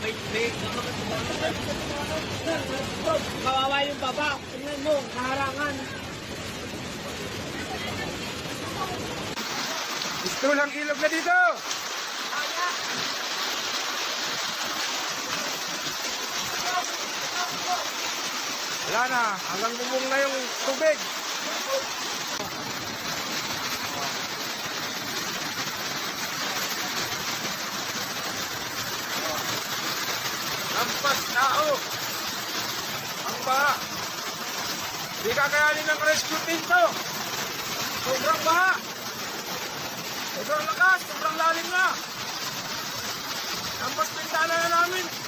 may kawawa yung baba. Tingnan mo, kaharangan. Gusto lang ilog na dito. Wala na, hanggang bubong na yung tubig. Lampas tao. Ang baha. Di kakayanin ng rescue team to. Sobrang baha. Sobrang lakas, sobrang lalim na. Lampas pintana na namin.